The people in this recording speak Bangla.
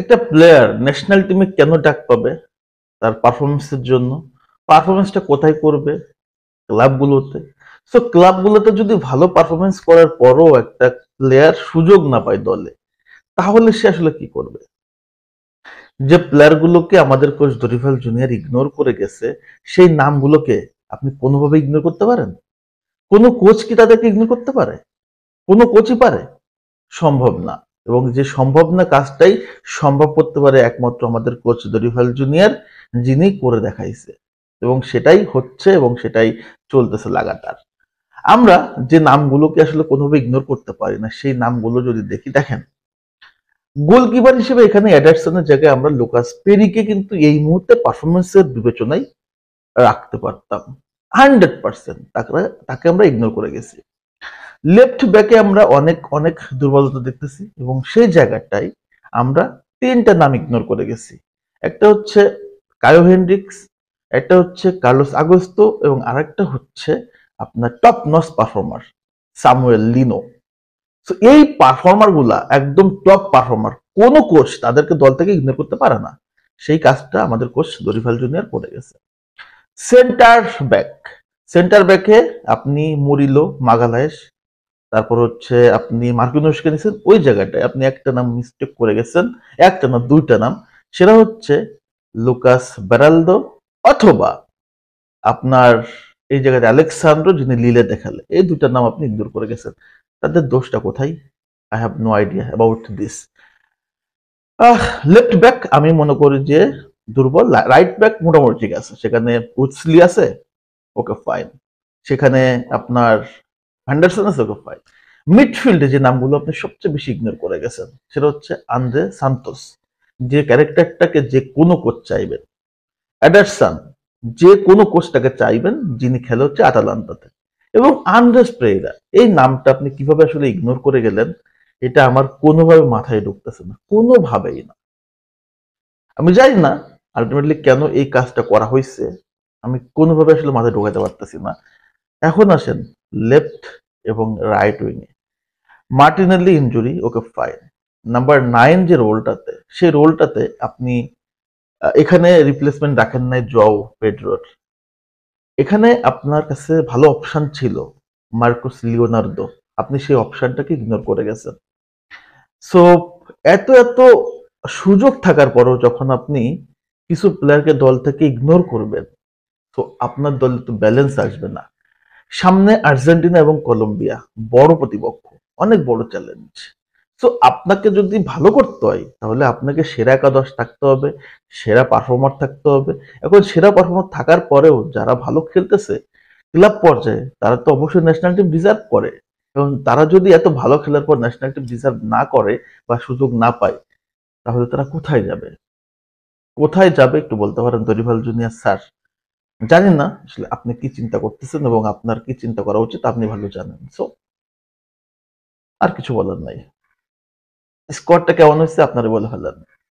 একটা প্লেয়ার ন্যাশনাল টিমে কেন ডাক পাবে? তার পারফরমেন্সের জন্য। পারফরমেন্সটা কোথায় করবে? ক্লাবগুলোতে। সো ক্লাবগুলোতে যদি ভালো পারফরমেন্স করার পরও একটা প্লেয়ার সুযোগ না পায় দলে, তাহলে সে আসলে কি করবে? যে প্লেয়ারগুলোকে আমাদের কোচ দরিফাল জুনিয়র ইগনোর করে গেছে, সেই নামগুলোকে আপনি কোনোভাবে ইগনোর করতে পারেন? কোনো কোচ কি তাদেরকে ইগনোর করতে পারে? কোনো কোচই পারে? সম্ভব না। এবং যে সম্ভব না কাজটাই সম্ভব করতে পারে একমাত্র আমাদের কোচ দরিফাল জুনিয়র, যিনি করে দেখাইছে। এবং সেটাই হচ্ছে এবং সেটাই চলতেছে লাগাতার। আমরা যে নামগুলোকে আসলে কোনোভাবে ইগনোর করতে পারি না, সেই নামগুলো যদি দেখি, দেখেন, গোলকিপার হিসেবে এখানে এডারসনের জায়গায় আমরা লুকাস পেরিকে কিন্তু এই মুহূর্তে পারফরমেন্সের বিবেচনায় রাখতে পারতাম। 100% তাকে আমরা ইগনোর করে গেছি। লেফট ব্যাকে আমরা অনেক অনেক দুর্বলতা দেখতেছি এবং সেই জায়গাটায় আমরা তিনটা নাম ইগনোর করে গেছি। একটা হচ্ছে কায়ো হেনড্রিক্স, একটা হচ্ছে কার্লোস আগস্তো এবং আরেকটা হচ্ছে আপনার top notch performer Samuel Lino. তো এই পারফর্মার গুলা একদম টপ পারফর্মার, কোন কোচ তাদেরকে দল থেকে ইগনোর করতে পারে না। সেই কাজটা আমাদের কোচ দরিফাল জুনিয়র করে গেছে। সেন্টার ব্যাক, সেন্টার ব্যাকে আপনি মুরিলো, মাগালায়েশ, তারপর হচ্ছে আপনি মার্কিনোসকে নিয়েছেন, ওই জায়গাটায় আপনি একটা নাম মিস্টেক করে গেছেন। একটা না, দুইটা নাম। সেটা হচ্ছে লুকাস বেরালদো অথবা আপনার এই জায়গাতে আলেক্সান্দ্রো, যিনি লিলে দেখালে। এই দুইটা নাম আপনি ইগনোর করে গেছেন। তাদের দোষটা কোথায়? I have no idea about this. Left back আমি মনে করি যে দুর্বল। রাইট ব্যাক মোটামুটি ঠিক আছে, সেখানে উডসলি আছে, ওকে ফাইন। সেখানে আপনার হ্যান্ডারসন আছে, ওকে ফাইন। মিডফিল্ডে যে নামগুলো আপনি সবচেয়ে বেশি ইগনোর করে গেছেন, সেটা হচ্ছে আন্দ্রে সান্তোস, যে ক্যারেক্টারটাকে যে কোনো কোচ চাইবেন। এডারসন, যে কোনো কোচটাকে চাইবেন, যিনি খেলে হচ্ছে আটালান্তাতে। এবং আন্দ্রেস পেরেইরা, এই নামটা আপনি কিভাবে আসলে ইগনোর করে গেলেন, এটা আমার কোনোভাবে মাথায় ঢুকতেছে না, কোনোভাবেই না। আমি জানি না আলটিমেটলি কেন এই কাজটা করা হয়েছে, আমি কোনোভাবে আসলে মাথায় ঢোকাতে পারতেছি না। এখন আসেন লেফট এবং রাইট উইংয়ে। Martinelli injury, okay fine. Number 9 যে রোলটাতে, সেই রোলটাতে আপনি এখানে রিপ্লেসমেন্ট রাখেন নাই জও পেড্রোর। এখানে আপনার কাছে ভালো অপশন ছিল মার্কোস লিওনার্দো, আপনি সেই অপশনটাকে ইগনোর করে গেছেন। সো এত এত সুযোগ থাকার পরও যখন আপনি কিছু প্লেয়ারকে দল থেকে ইগনোর করবেন, তো আপনার দলে তো ব্যালেন্স আসবে না। সামনে আর্জেন্টিনা এবং কলম্বিয়া, বড় প্রতিপক্ষ, অনেক বড় চ্যালেঞ্জ। সো আপনাকে যদি ভালো করতে হয়, তাহলে আপনাকে সেরা একাদশ থাকতে হবে, সেরা পারফর্মার থাকতে হবে। এখন সেরা পারফর্মার থাকার পরেও যারা ভালো খেলতেছে ক্লাব পর্যায়ে, তারা তো অবশ্যই ন্যাশনাল টিম ডিজার্ভ করে। এবং তারা যদি এত ভালো খেলার পর ন্যাশনাল টিম ডিজার্ভ না করে বা সুযোগ না পায়, তাহলে তারা কোথায় যাবে? কোথায় যাবে একটু বলতে পারেন দরিভাল জুনিয়র স্যার? জানি না আসলে আপনি কি চিন্তা করতেছেন এবং আপনার কি চিন্তা করা উচিত, আপনি ভালো জানেন। সো আর কিছু বলার নাই। স্কোয়াডটা কেমন হয়েছে আপনারা বলে ফেলেন।